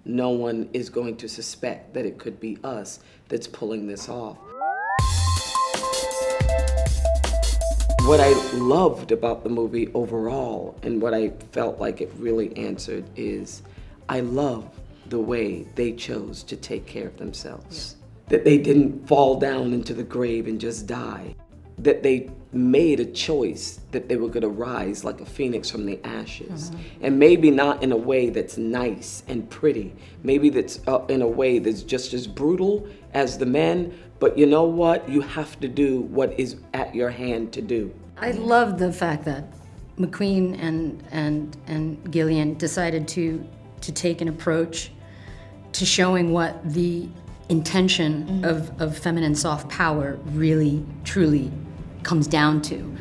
no one is going to suspect that it could be us that's pulling this off. What I loved about the movie overall, and what I felt like it really answered, is I love the way they chose to take care of themselves. That they didn't fall down into the grave and just die. That they made a choice that they were gonna rise like a phoenix from the ashes. And maybe not in a way that's nice and pretty. Maybe that's in a way that's just as brutal as the men, but you know what? You have to do what is at your hand to do. I love the fact that McQueen and Gillian decided to take an approach to showing what the intention of feminine soft power really, truly comes down to.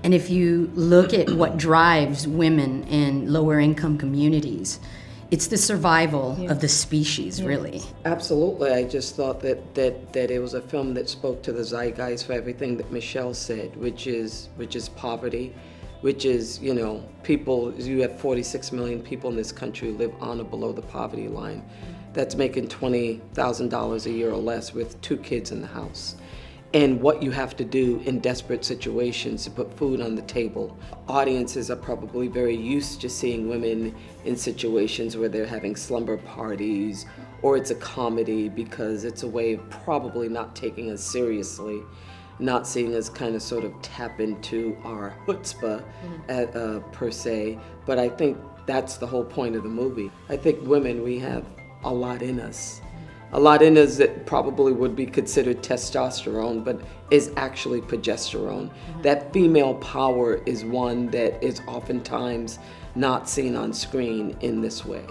And if you look at what drives women in lower income communities, it's the survival of the species, really. Absolutely. I just thought that it was a film that spoke to the zeitgeist for everything that Michelle said, which is poverty, which is, you know, people, you have 46 million people in this country who live on or below the poverty line. That's making $20,000 a year or less with 2 kids in the house. And what you have to do in desperate situations to put food on the table. Audiences are probably very used to seeing women in situations where they're having slumber parties, or it's a comedy because it's a way of probably not taking us seriously, not seeing us kind of sort of tap into our chutzpah per se. But I think that's the whole point of the movie. I think women, we have a lot in us. A lot in us that probably would be considered testosterone, but is actually progesterone. That female power is one that is oftentimes not seen on screen in this way.